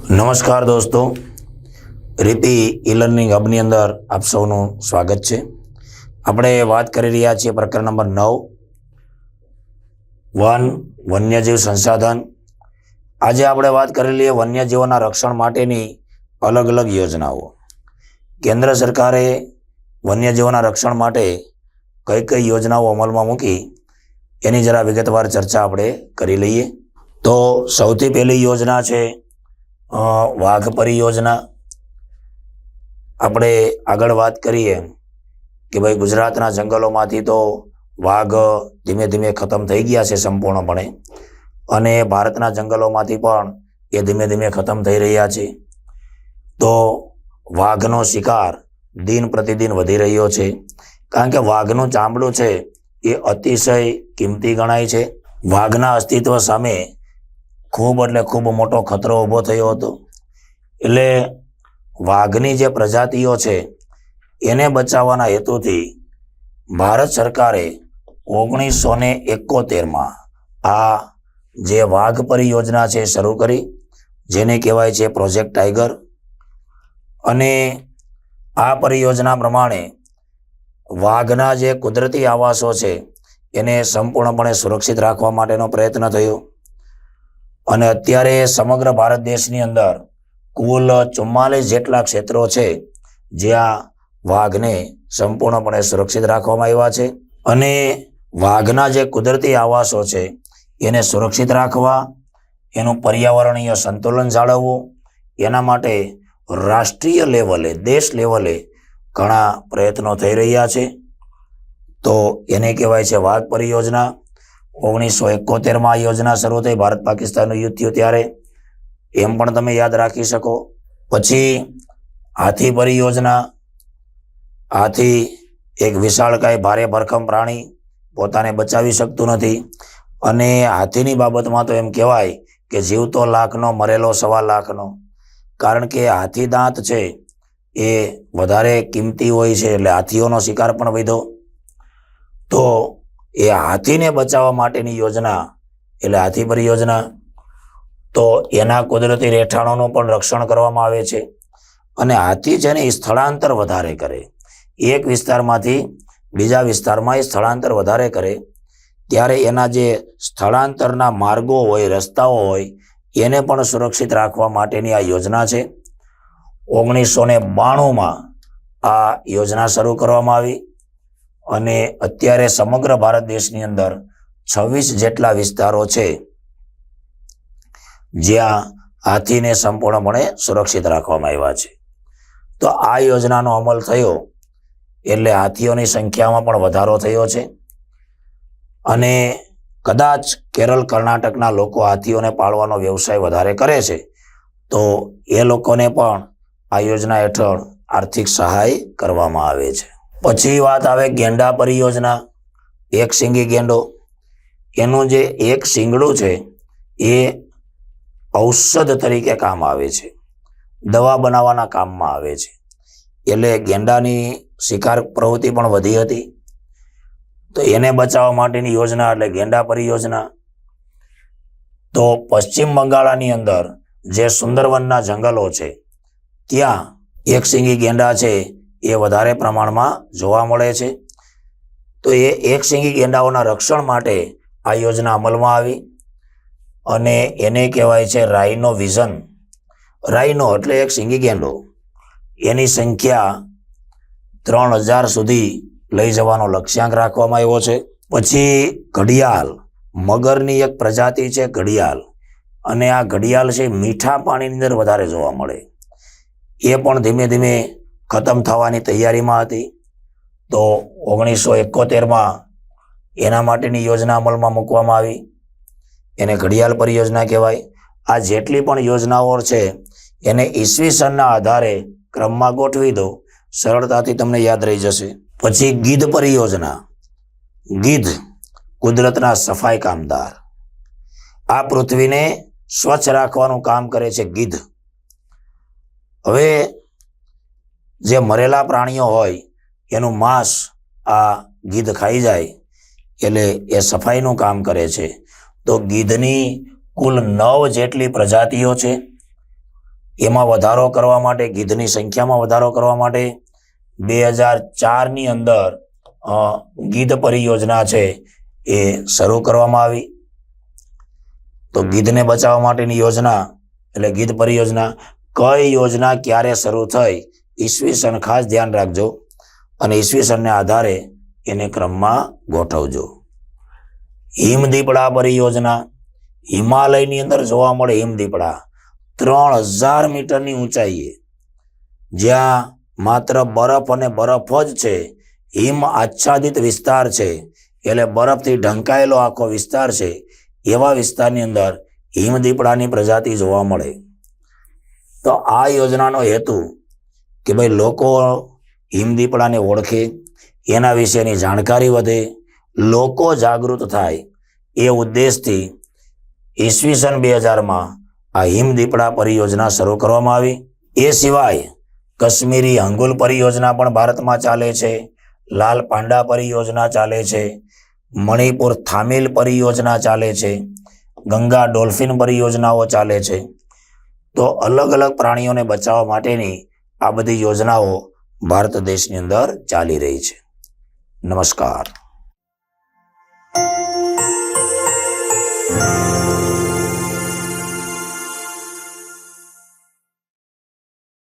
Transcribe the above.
નમસ્કાર દોસ્તો, રીતિ ઈ લર્નિંગ હબની અંદર આપ સૌનું સ્વાગત છે. આપણે વાત કરી રહ્યા છીએ પ્રકરણ નંબર 9 વન્યજીવ સંસાધન. આજે આપણે વાત કરેલી વન્યજીવોના રક્ષણ માટેની અલગ અલગ યોજનાઓ. કેન્દ્ર સરકારે વન્યજીવોના રક્ષણ માટે કઈ કઈ યોજનાઓ અમલમાં મૂકી એની જરા વિગતવાર ચર્ચા આપણે કરી લઈએ. તો સૌથી પહેલી યોજના છે વાઘ પરિયોજના. આપણે આગળ વાત કરીએ કે ભાઈ ગુજરાતના જંગલોમાંથી તો વાઘ ધીમે ધીમે ખતમ થઈ ગયા છે સંપૂર્ણપણે, અને ભારતના જંગલોમાંથી પણ એ ધીમે ધીમે ખતમ થઈ રહ્યા છે. તો વાઘનો શિકાર દિન પ્રતિદિન વધી રહ્યો છે, કારણ કે વાઘનું ચામડું છે એ અતિશય કિંમતી ગણાય છે. વાઘના અસ્તિત્વ સામે ખૂબ એટલે ખૂબ મોટો ખતરો ઊભો થયો હતો. એટલે વાઘની જે પ્રજાતિઓ છે એને બચાવવાના હેતુથી ભારત સરકારે 1971માં આ જે વાઘ પરિયોજના છે શરૂ કરી, જેને કહેવાય છે પ્રોજેક્ટ ટાઈગર. અને આ પરિયોજના પ્રમાણે વાઘના જે કુદરતી આવાસો છે એને સંપૂર્ણપણે સુરક્ષિત રાખવા માટેનો પ્રયત્ન થયો. અને અત્યારે સમગ્ર ભારત દેશની અંદર કુલ 44 જેટલા ક્ષેત્રો છે જ્યાં વાઘને સંપૂર્ણપણે સુરક્ષિત રાખવામાં આવ્યા છે. અને વાઘના જે કુદરતી આવાસો છે એને સુરક્ષિત રાખવા, એનું પર્યાવરણીય સંતુલન જાળવવું, એના માટે રાષ્ટ્રીય લેવલે, દેશ લેવલે ઘણા પ્રયત્નો થઈ રહ્યા છે. તો એને કહેવાય છે વાઘ પરિયોજના. 1971માં આ યોજના શરૂ થઈ, ભારત પાકિસ્તાનનું યુદ્ધ થયું ત્યારે, એમ પણ તમે યાદ રાખી શકો. પછી હાથી પરિયોજના. હાથી એક વિશાળકાય ભારે ભરખમ પ્રાણી, પોતાને બચાવી શકતું નથી. અને હાથીની બાબતમાં તો એમ કહેવાય કે જીવતો લાખનો, મરેલો 1.25 લાખનો. કારણ કે હાથી દાંત છે એ વધારે કિંમતી હોય છે, એટલે હાથીઓનો શિકાર પણ વધ્યો. તો એ હાથીને બચાવવા માટેની યોજના એટલે હાથી પરિયોજના. તો એના કુદરતી રહેઠાણોનું પણ રક્ષણ કરવામાં આવે છે. અને હાથી છે ને એ સ્થળાંતર વધારે કરે, એક વિસ્તારમાંથી બીજા વિસ્તારમાં એ સ્થળાંતર વધારે કરે, ત્યારે એના જે સ્થળાંતરના માર્ગો હોય, રસ્તાઓ હોય, એને પણ સુરક્ષિત રાખવા માટેની આ યોજના છે. 1992માં આ યોજના શરૂ કરવામાં આવી. અને અત્યારે સમગ્ર ભારત દેશની અંદર 26 જેટલા વિસ્તારો છે જ્યાં હાથીને સંપૂર્ણપણે સુરક્ષિત રાખવામાં આવ્યા છે. તો આ યોજનાનો અમલ થયો એટલે હાથીઓની સંખ્યામાં પણ વધારો થયો છે. અને કદાચ કેરળ, કર્ણાટકના લોકો હાથીઓને પાળવાનો વ્યવસાય વધારે કરે છે, તો એ લોકોને પણ આ યોજના હેઠળ આર્થિક સહાય કરવામાં આવે છે. પછી વાત આવે ગેંડા પરિયોજના. એક શીંગી ગેંડો. એનું જે એક શીંગડું છે એ ઔષધ તરીકે કામ આવે છે, દવા બનાવવાના કામમાં આવે છે. એટલે ગેંડાની શિકાર પ્રવૃત્તિ પણ વધી હતી. તો એને બચાવવા માટેની યોજના એટલે ગેંડા પરિયોજના. તો પશ્ચિમ બંગાળની અંદર જે સુંદરવનના જંગલો છે ત્યાં એક શીંગી ગેંડા છે એ વધારે પ્રમાણમાં જોવા મળે છે. તો એ એક શીંગી ગેંડાઓના રક્ષણ માટે આ યોજના અમલમાં આવી. અને એને કહેવાય છે રાઇનો વિઝન. રાઇનો એટલે એક શીંગી ગેંડો. એની સંખ્યા 3000 સુધી લઈ જવાનો લક્ષ્યાંક રાખવામાં આવ્યો છે. પછી ઘડિયાળ, મગરની એક પ્રજાતિ છે ઘડિયાળ. અને આ ઘડિયાળ છે મીઠા પાણીની અંદર વધારે જોવા મળે. એ પણ ધીમે ધીમે ખતમ થવાની તૈયારીમાં હતી. તો 1971માં એના માટેની યોજના અમલમાં મૂકવામાં આવી. એને ઘડિયાળ પરિયોજના કહેવાય. આ જેટલી પણ યોજનાઓ છે એને ઈસવીસનના આધારે ક્રમમાં ગોઠવી દો, સરળતાથી તમને યાદ રહી જશે. પછી ગીધ પરિયોજના. ગીધ કુદરતના સફાઈ કામદાર. આ પૃથ્વીને સ્વચ્છ રાખવાનું કામ કરે છે ગીધ. હવે જે મરેલા પ્રાણીઓ હોય એનું માંસ આ ગીધ ખાઈ જાય, એટલે એ સફાઈનું કામ કરે છે. તો ગીધની કુલ 9 જેટલી પ્રજાતિઓ છે. એમાં વધારો કરવા માટે, ગીધની સંખ્યામાં વધારો કરવા માટે 2004ની અંદર ગીધ પરિયોજના છે એ શરૂ કરવામાં આવી. તો ગીધને બચાવવા માટેની યોજના એટલે ગીધ પરિયોજના. કઈ યોજના ક્યારે શરૂ થઈ ઈસવીસન ખાસ ધ્યાન રાખજો અને ઈસવીસનને આધારે એને ક્રમમાં ગોઠવજો. હિમદીપડા પરિયોજના. હિમાલયની અંદર જોવા મળે હિમદીપડા 3000 મીટરની ઊંચાઈએ, જ્યાં માત્ર બરફ અને બરફ જ છે, હિમ આચ્છાદિત વિસ્તાર છે, એટલે બરફથી ઢંકાયેલો આખો વિસ્તાર છે. એવા વિસ્તારની અંદર હિમદીપડાની પ્રજાતિ જોવા મળે. તો આ યોજનાનો હેતુ કે ભાઈ લોકો હિમદીપડાને ઓળખે, એના વિશેની જાણકારી વધે, લોકો જાગૃત થાય, એ ઉદ્દેશથી ઈસવીસન 2000માં આ હિમદીપડા પરિયોજના શરૂ કરવામાં આવી. એ સિવાય કાશ્મીરી હંગુલ પરિયોજના પણ ભારતમાં ચાલે છે, લાલ પાંડા પરિયોજના ચાલે છે, મણિપુર થામિલ પરિયોજના ચાલે છે, ગંગા ડોલ્ફિન પરિયોજનાઓ ચાલે છે. તો અલગ અલગ પ્રાણીઓને બચાવવા માટેની આ બધી યોજનાઓ ભારત દેશની અંદર ચાલી રહી છે. નમસ્કાર.